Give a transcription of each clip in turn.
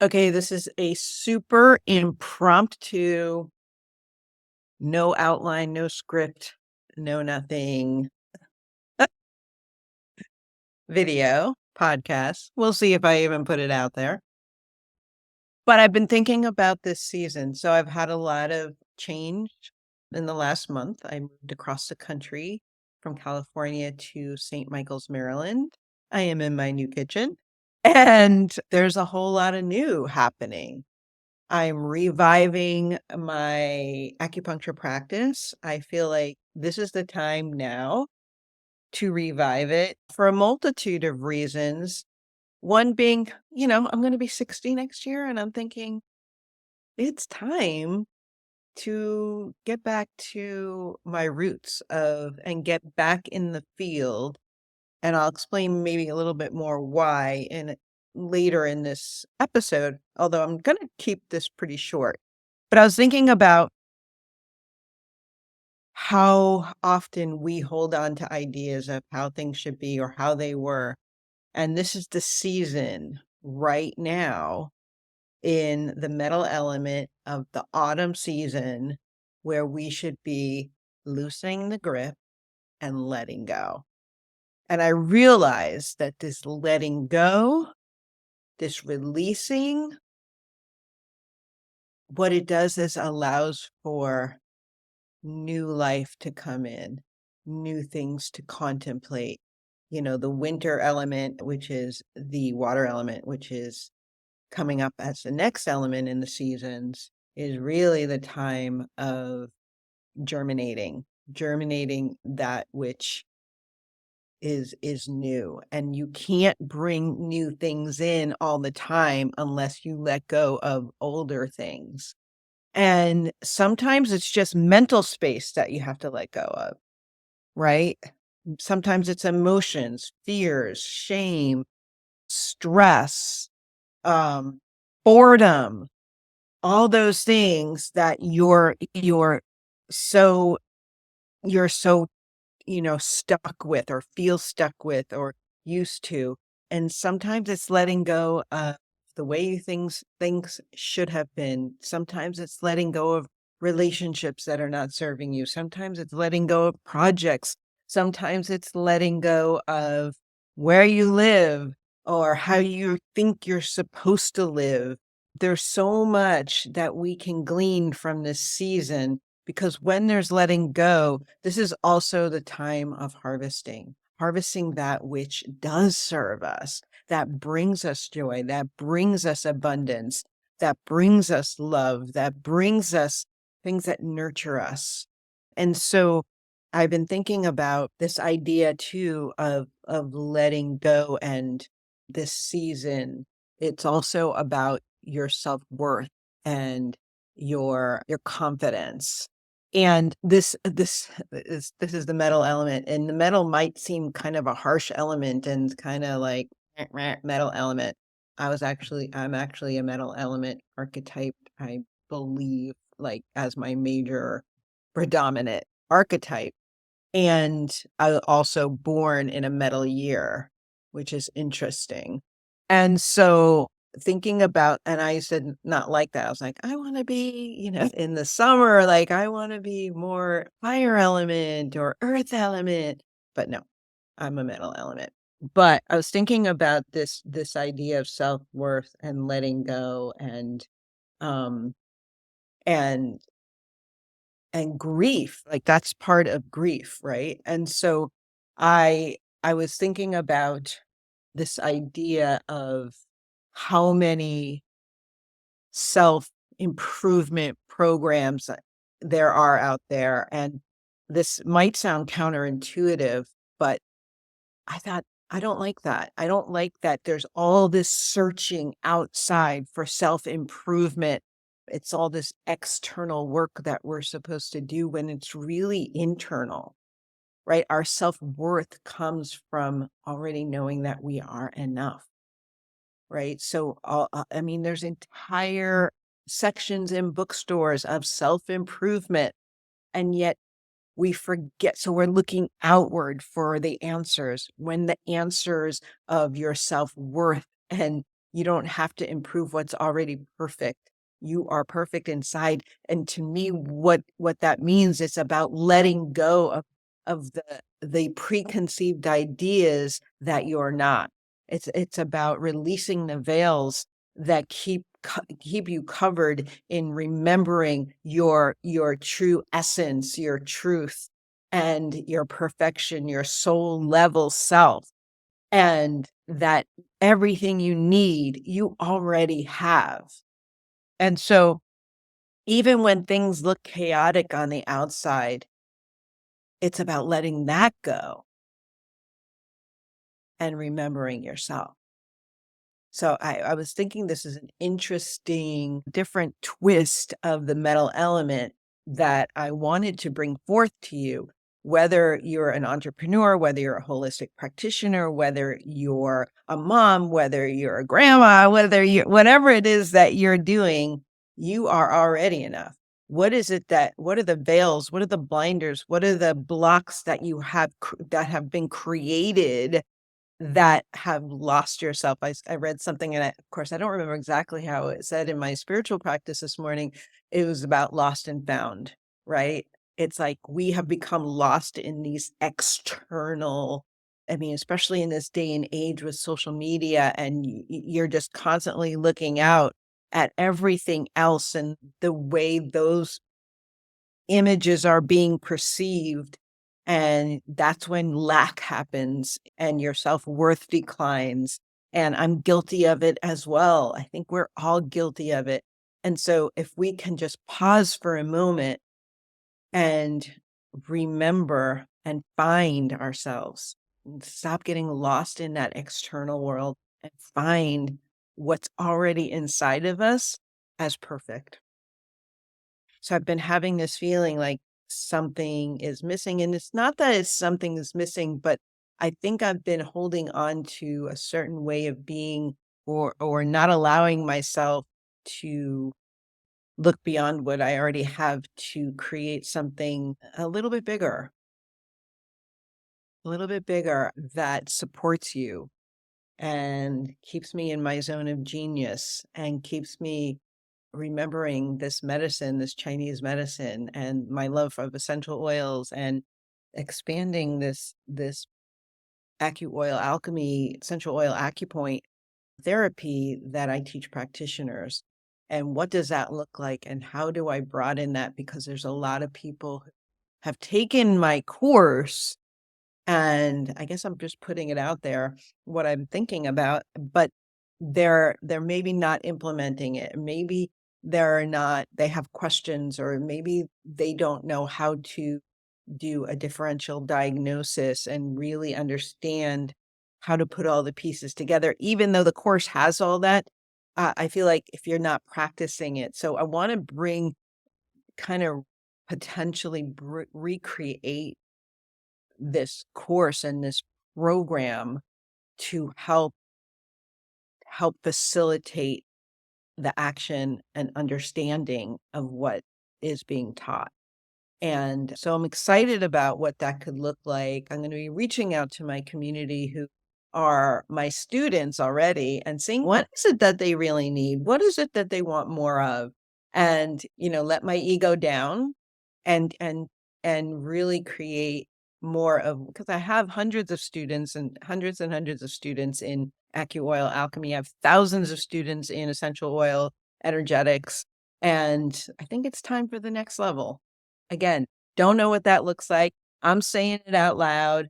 Okay, this is a super impromptu, no outline, no script, no nothing video podcast. We'll see if I even put it out there. But I've been thinking about this season. So I've had a lot of change in the last month. I moved across the country from California to St. Michael's, Maryland. I am in my new kitchen, and there's a whole lot of new happening. I'm reviving my acupuncture practice. I feel like this is the time now to revive it for a multitude of reasons. One being, I'm going to be 60 next year, and I'm thinking it's time to get back to my roots and get back in the field. And I'll explain maybe a little bit more why later in this episode, although I'm going to keep this pretty short. But I was thinking about how often we hold on to ideas of how things should be or how they were. And this is the season right now in the metal element of the autumn season where we should be loosening the grip and letting go. And I realized that this letting go, this releasing, what it does is allows for new life to come in, new things to contemplate. The winter element, which is the water element, which is coming up as the next element in the seasons, is really the time of germinating that which is new. And you can't bring new things in all the time unless you let go of older things. And sometimes it's just mental space that you have to let go of, right? Sometimes it's emotions, fears, shame, stress, boredom, all those things that so you're so stuck with or feel stuck with or used to. And sometimes it's letting go of the way things should have been. Sometimes it's letting go of relationships that are not serving you. Sometimes it's letting go of projects. Sometimes it's letting go of where you live or how you think you're supposed to live. There's so much that we can glean from this season, because when there's letting go, this is also the time of harvesting that which does serve us, that brings us joy, that brings us abundance, that brings us love, that brings us things that nurture us. And so I've been thinking about this idea too of letting go, and this season, it's also about your self-worth and your confidence. And this is the metal element, and the metal might seem kind of a harsh element and kind of like metal element. I'm actually a metal element archetype, I believe, like as my major predominant archetype. And I was also born in a metal year, which is interesting. And so thinking about, and I said, not like that. I was like, I want to be, in the summer, like I want to be more fire element or earth element, but no, I'm a metal element. But I was thinking about this idea of self-worth and letting go um, and, and grief, like that's part of grief, right? And so I was thinking about this idea of how many self-improvement programs there are out there. And this might sound counterintuitive, but I thought, I don't like that. I don't like that there's all this searching outside for self-improvement. It's all this external work that we're supposed to do when it's really internal, right? Our self-worth comes from already knowing that we are enough, right? So, there's entire sections in bookstores of self-improvement, and yet we forget. So we're looking outward for the answers when the answers of your self-worth and You don't have to improve what's already perfect. You are perfect inside. And to me, what that means, it's about letting go of the preconceived ideas that you're not. It's about releasing the veils that keep you covered in remembering your true essence, your truth, and your perfection, your soul level self, and that everything you need, you already have. And so even when things look chaotic on the outside, it's about letting that go and remembering yourself. So I was thinking this is an interesting, different twist of the metal element that I wanted to bring forth to you. Whether you're an entrepreneur, whether you're a holistic practitioner, whether you're a mom, whether you're a grandma, whatever it is that you're doing, you are already enough. What are the veils? What are the blinders? What are the blocks that you have that have been created that have lost yourself? I read something, and of course, I don't remember exactly how it said in my spiritual practice this morning. It was about lost and found, right? It's like we have become lost in these external, I mean, especially in this day and age with social media, and you're just constantly looking out at everything else and the way those images are being perceived. And that's when lack happens and your self-worth declines. And I'm guilty of it as well. I think we're all guilty of it. And so if we can just pause for a moment and remember and find ourselves, and stop getting lost in that external world and find what's already inside of us as perfect. So I've been having this feeling like something is missing, and it's not that it's something is missing, but I think I've been holding on to a certain way of being, or not allowing myself to look beyond what I already have to create something a little bit bigger that supports you and keeps me in my zone of genius and keeps me remembering this medicine, this Chinese medicine, and my love of essential oils, and expanding this AcuOilAlchemy essential oil acupoint therapy that I teach practitioners. And what does that look like? And how do I broaden that? Because there's a lot of people who have taken my course, and I guess I'm just putting it out there, what I'm thinking about, but they're maybe not implementing it. Maybe they have questions, or maybe they don't know how to do a differential diagnosis and really understand how to put all the pieces together, even though the course has all that. I feel like if you're not practicing it. So I want to bring kind of potentially recreate this course and this program to help facilitate the action and understanding of what is being taught. And so I'm excited about what that could look like. I'm going to be reaching out to my community who are my students already and seeing what is it that they really need? What is it that they want more of? And, let my ego down and really create more of, because I have hundreds of students and hundreds of students in AcuOilAlchemy. I have thousands of students in essential oil energetics. And I think it's time for the next level. Again, don't know what that looks like. I'm saying it out loud.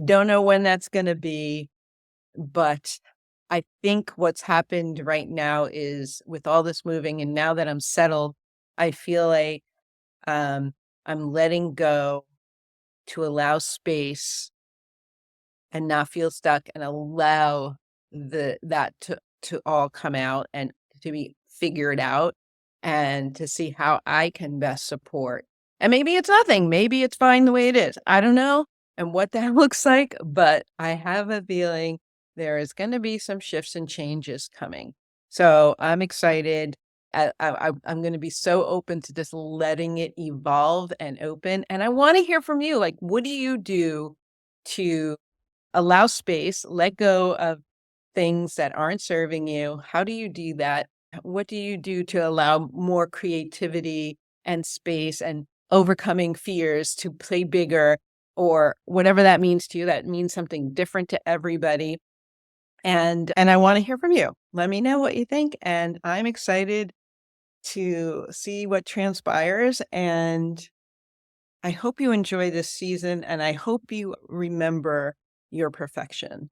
Don't know when that's going to be, but I think what's happened right now is, with all this moving, and now that I'm settled, I feel like I'm letting go to allow space and not feel stuck, and allow that to all come out and to be figured out, and to see how I can best support. And maybe it's nothing, maybe it's fine the way it is. I don't know and what that looks like, but I have a feeling there is going to be some shifts and changes coming. So I'm excited. I'm going to be so open to just letting it evolve and open. And I want to hear from you. Like, what do you do to allow space, let go of things that aren't serving you. How do you do that? What do you do to allow more creativity and space and overcoming fears to play bigger or whatever that means to you? That means something different to everybody. And I want to hear from you. Let me know what you think. And I'm excited to see what transpires. And I hope you enjoy this season. And I hope you remember your perfection.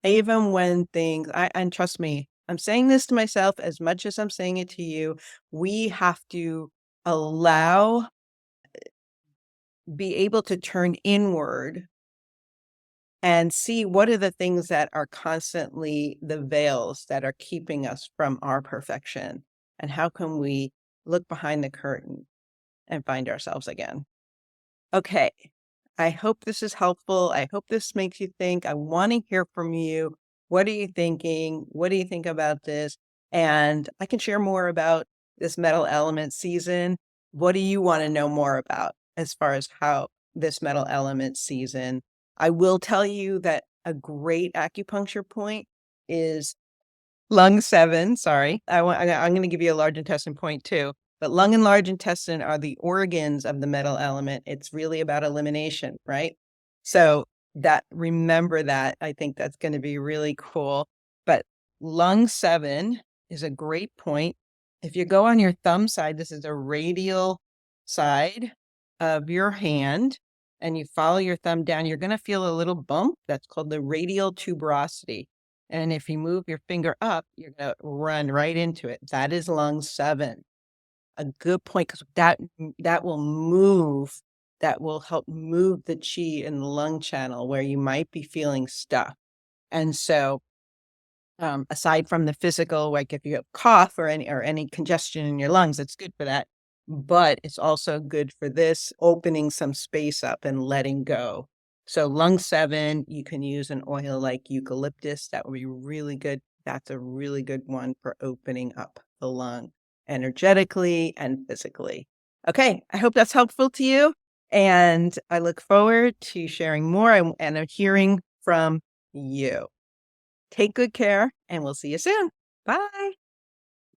Even when and trust me, I'm saying this to myself as much as I'm saying it to you. We have to allow, be able to turn inward and see what are the things that are constantly the veils that are keeping us from our perfection. And how can we look behind the curtain and find ourselves again? Okay. I hope this is helpful. I hope this makes you think. I want to hear from you. What are you thinking? What do you think about this? And I can share more about this metal element season. What do you want to know more about as far as how this metal element season? I will tell you that a great acupuncture point is lung 7, sorry. I'm gonna give you a large intestine point too, but lung and large intestine are the organs of the metal element. It's really about elimination, right? So remember that. I think that's gonna be really cool. But lung 7 is a great point. If you go on your thumb side, this is a radial side of your hand, and you follow your thumb down, you're gonna feel a little bump. That's called the radial tuberosity. And if you move your finger up, you're gonna run right into it. That is lung 7. A good point, because that will move, that will help move the chi in the lung channel where you might be feeling stuck. And so, aside from the physical, like if you have cough or any congestion in your lungs, it's good for that. But it's also good for this, opening some space up and letting go. So lung 7, you can use an oil like eucalyptus. That would be really good. That's a really good one for opening up the lung energetically and physically. Okay, I hope that's helpful to you. And I look forward to sharing more and hearing from you. Take good care, and we'll see you soon. Bye.